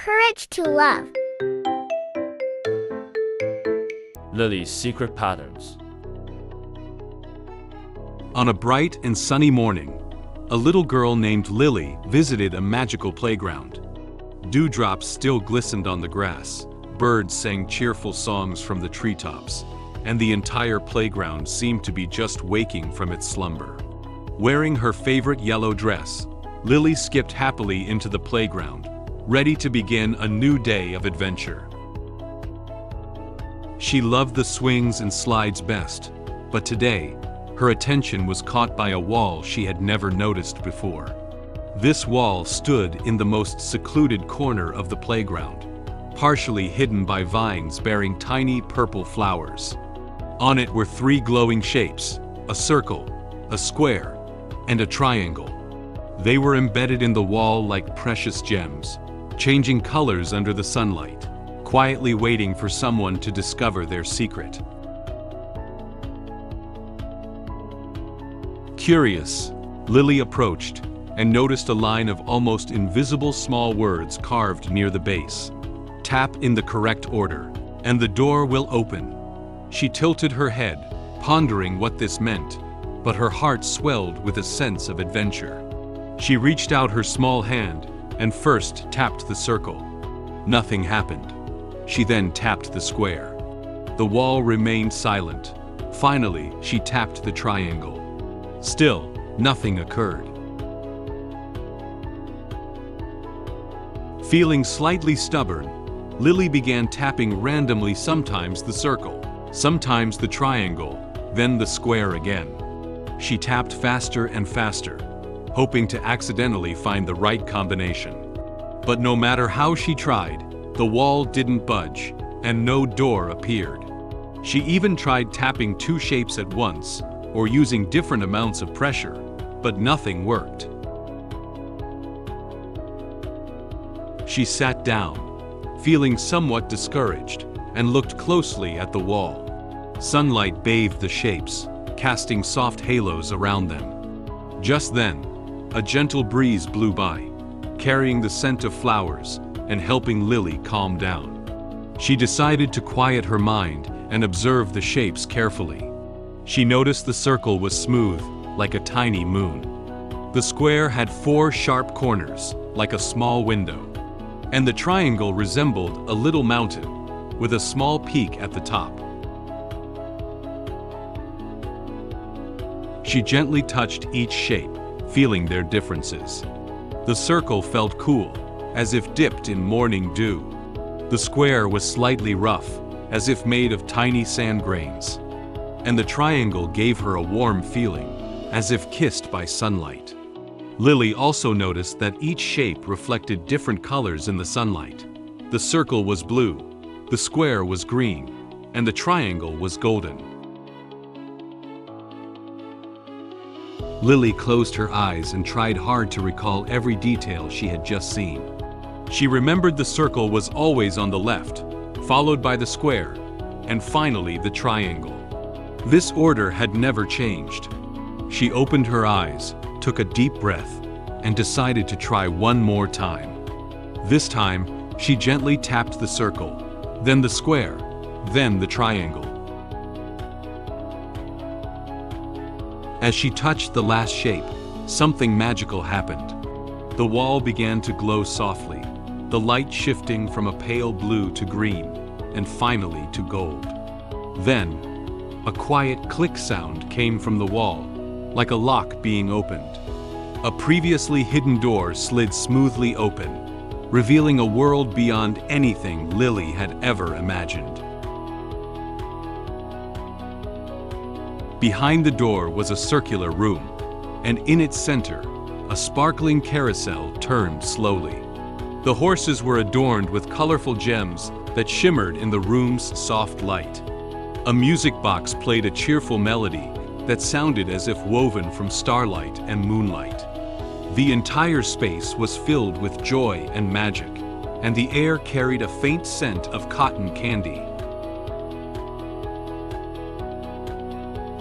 Courage to love. Lily's secret patterns. On a bright and sunny morning, a little girl named Lily visited a magical playground. Dewdrops still glistened on the grass, birds sang cheerful songs from the treetops, and the entire playground seemed to be just waking from its slumber. Wearing her favorite yellow dress, Lily skipped happily into the playground, ready to begin a new day of adventure. She loved the swings and slides best, but today, her attention was caught by a wall she had never noticed before. This wall stood in the most secluded corner of the playground, partially hidden by vines bearing tiny purple flowers. On it were three glowing shapes: a circle, a square, and a triangle. They were embedded in the wall like precious gems, changing colors under the sunlight, quietly waiting for someone to discover their secret. Curious, Lily approached and noticed a line of almost invisible small words carved near the base. Tap in the correct order, and the door will open. She tilted her head, pondering what this meant, but her heart swelled with a sense of adventure. She reached out her small hand and first tapped the circle. Nothing happened. She then tapped the square. The wall remained silent. Finally, she tapped the triangle. Still, nothing occurred. Feeling slightly stubborn, Lily began tapping randomly, sometimes the circle, sometimes the triangle, then the square again. She tapped faster and faster, hoping to accidentally find the right combination. But no matter how she tried, the wall didn't budge, and no door appeared. She even tried tapping two shapes at once, or using different amounts of pressure, but nothing worked. She sat down, feeling somewhat discouraged, and looked closely at the wall. Sunlight bathed the shapes, casting soft halos around them. Just then, a gentle breeze blew by, carrying the scent of flowers and helping Lily calm down. She decided to quiet her mind and observe the shapes carefully. She noticed the circle was smooth, like a tiny moon. The square had four sharp corners, like a small window, and the triangle resembled a little mountain, with a small peak at the top. She gently touched each shape, feeling their differences. The circle felt cool, as if dipped in morning dew. The square was slightly rough, as if made of tiny sand grains. And the triangle gave her a warm feeling, as if kissed by sunlight. Lily also noticed that each shape reflected different colors in the sunlight. The circle was blue, the square was green, and the triangle was golden. Lily closed her eyes and tried hard to recall every detail she had just seen. She remembered the circle was always on the left, followed by the square, and finally the triangle. This order had never changed. She opened her eyes, took a deep breath, and decided to try one more time. This time, she gently tapped the circle, then the square, then the triangle. As she touched the last shape, something magical happened. The wall began to glow softly, the light shifting from a pale blue to green, and finally to gold. Then, a quiet click sound came from the wall, like a lock being opened. A previously hidden door slid smoothly open, revealing a world beyond anything Lily had ever imagined. Behind the door was a circular room, and in its center, a sparkling carousel turned slowly. The horses were adorned with colorful gems that shimmered in the room's soft light. A music box played a cheerful melody that sounded as if woven from starlight and moonlight. The entire space was filled with joy and magic, and the air carried a faint scent of cotton candy.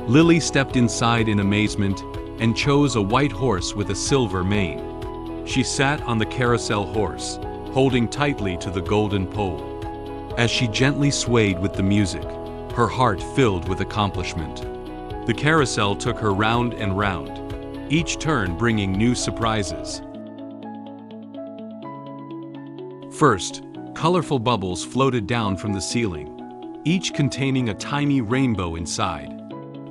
Lily stepped inside in amazement and chose a white horse with a silver mane. She sat on the carousel horse, holding tightly to the golden pole. As she gently swayed with the music, her heart filled with accomplishment. The carousel took her round and round, each turn bringing new surprises. First, colorful bubbles floated down from the ceiling, each containing a tiny rainbow inside.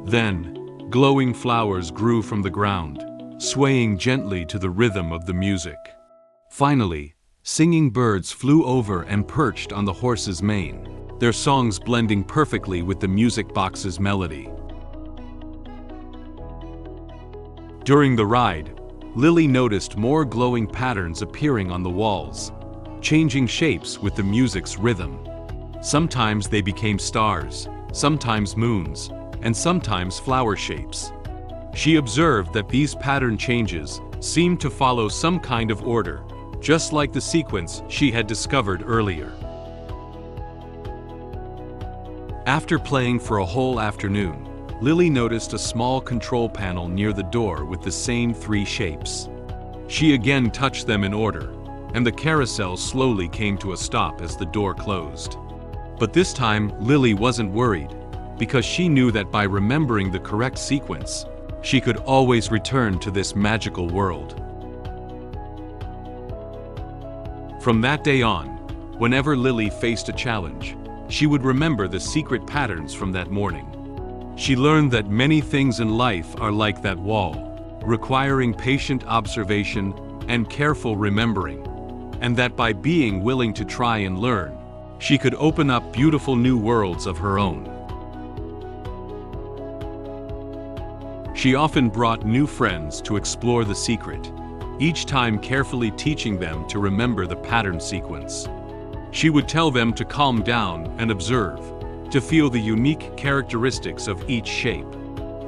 Then, glowing flowers grew from the ground, swaying gently to the rhythm of the music. Finally, singing birds flew over and perched on the horse's mane, their songs blending perfectly with the music box's melody. During the ride, Lily noticed more glowing patterns appearing on the walls, changing shapes with the music's rhythm. Sometimes they became stars, sometimes moons, and sometimes flower shapes. She observed that these pattern changes seemed to follow some kind of order, just like the sequence she had discovered earlier. After playing for a whole afternoon, Lily noticed a small control panel near the door with the same 3 shapes. She again touched them in order, and the carousel slowly came to a stop as the door closed. But this time, Lily wasn't worried, because she knew that by remembering the correct sequence, she could always return to this magical world. From that day on, whenever Lily faced a challenge, she would remember the secret patterns from that morning. She learned that many things in life are like that wall, requiring patient observation and careful remembering, and that by being willing to try and learn, she could open up beautiful new worlds of her own. She often brought new friends to explore the secret, each time carefully teaching them to remember the pattern sequence. She would tell them to calm down and observe, to feel the unique characteristics of each shape.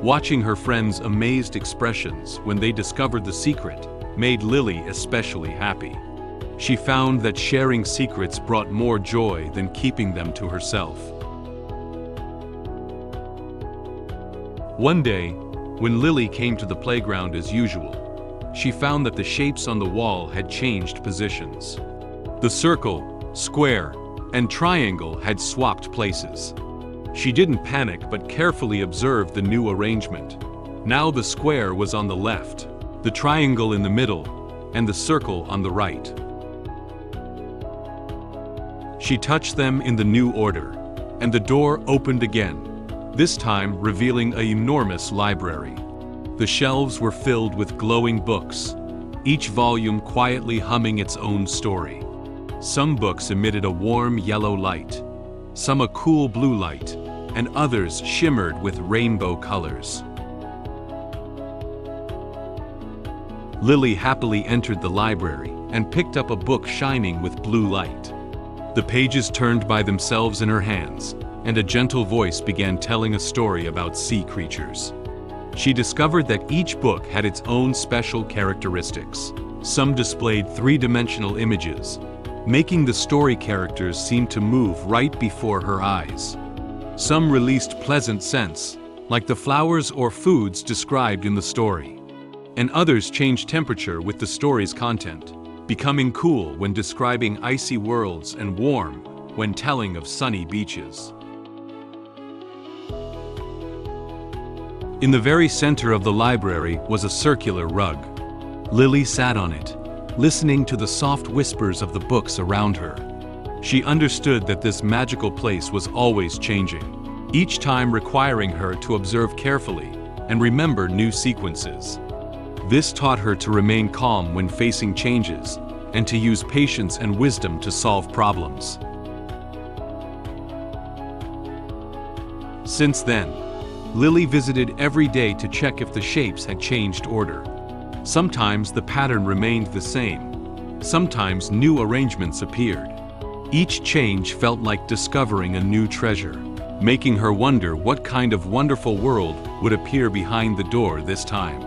Watching her friends' amazed expressions when they discovered the secret made Lily especially happy. She found that sharing secrets brought more joy than keeping them to herself. One day, when Lily came to the playground as usual, she found that the shapes on the wall had changed positions. The circle, square, and triangle had swapped places. She didn't panic but carefully observed the new arrangement. Now the square was on the left, the triangle in the middle, and the circle on the right. She touched them in the new order, and the door opened again, this time revealing an enormous library. The shelves were filled with glowing books, each volume quietly humming its own story. Some books emitted a warm yellow light, some a cool blue light, and others shimmered with rainbow colors. Lily happily entered the library and picked up a book shining with blue light. The pages turned by themselves in her hands, and a gentle voice began telling a story about sea creatures. She discovered that each book had its own special characteristics. Some displayed 3-dimensional images, making the story characters seem to move right before her eyes. Some released pleasant scents, like the flowers or foods described in the story. And others changed temperature with the story's content, becoming cool when describing icy worlds and warm when telling of sunny beaches. In the very center of the library was a circular rug. Lily sat on it, listening to the soft whispers of the books around her. She understood that this magical place was always changing, each time requiring her to observe carefully and remember new sequences. This taught her to remain calm when facing changes and to use patience and wisdom to solve problems. Since then, Lily visited every day to check if the shapes had changed order. Sometimes the pattern remained the same. Sometimes new arrangements appeared. Each change felt like discovering a new treasure, making her wonder what kind of wonderful world would appear behind the door this time.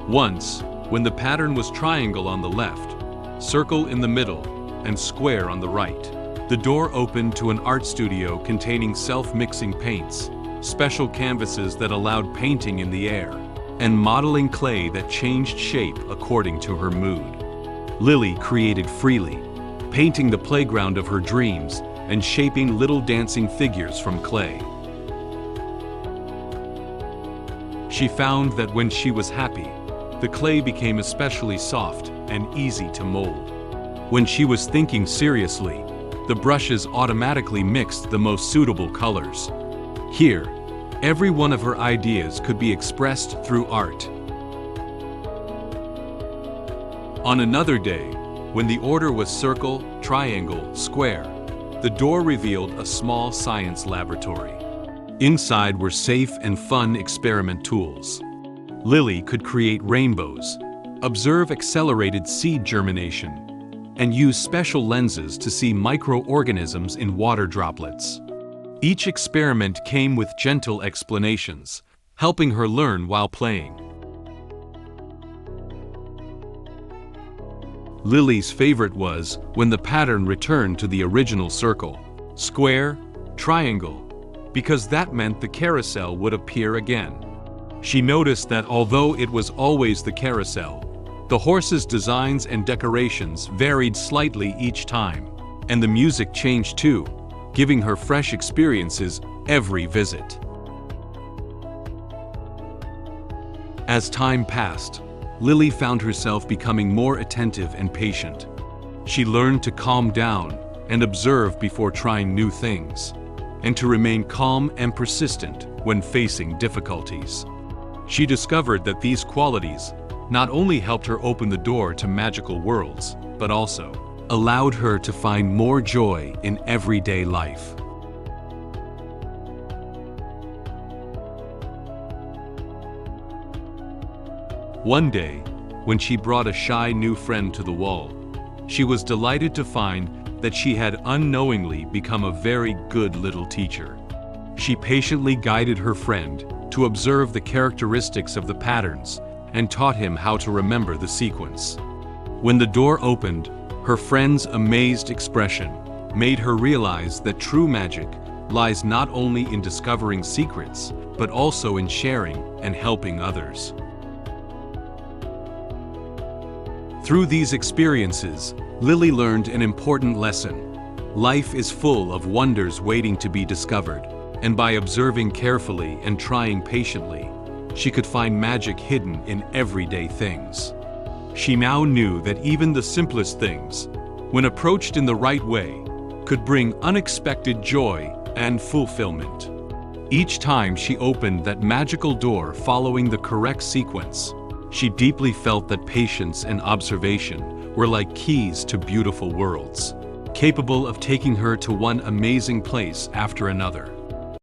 Once, when the pattern was triangle on the left, circle in the middle, and square on the right, the door opened to an art studio containing self-mixing paints, special canvases that allowed painting in the air, and modeling clay that changed shape according to her mood. Lily created freely, painting the playground of her dreams and shaping little dancing figures from clay. She found that when she was happy, the clay became especially soft and easy to mold. When she was thinking seriously, the brushes automatically mixed the most suitable colors. Here, every one of her ideas could be expressed through art. On another day, when the order was circle, triangle, square, the door revealed a small science laboratory. Inside were safe and fun experiment tools. Lily could create rainbows, observe accelerated seed germination, and use special lenses to see microorganisms in water droplets. Each experiment came with gentle explanations, helping her learn while playing. Lily's favorite was when the pattern returned to the original circle, square, triangle, because that meant the carousel would appear again. She noticed that although it was always the carousel, the horses' designs and decorations varied slightly each time, and the music changed too, giving her fresh experiences every visit. As time passed, Lily found herself becoming more attentive and patient. She learned to calm down and observe before trying new things, and to remain calm and persistent when facing difficulties. She discovered that these qualities not only helped her open the door to magical worlds, but also allowed her to find more joy in everyday life. One day, when she brought a shy new friend to the wall, she was delighted to find that she had unknowingly become a very good little teacher. She patiently guided her friend to observe the characteristics of the patterns and taught him how to remember the sequence. When the door opened, her friend's amazed expression made her realize that true magic lies not only in discovering secrets, but also in sharing and helping others. Through these experiences, Lily learned an important lesson. Life is full of wonders waiting to be discovered, and by observing carefully and trying patiently, she could find magic hidden in everyday things. She now knew that even the simplest things, when approached in the right way, could bring unexpected joy and fulfillment. Each time she opened that magical door following the correct sequence, she deeply felt that patience and observation were like keys to beautiful worlds, capable of taking her to one amazing place after another.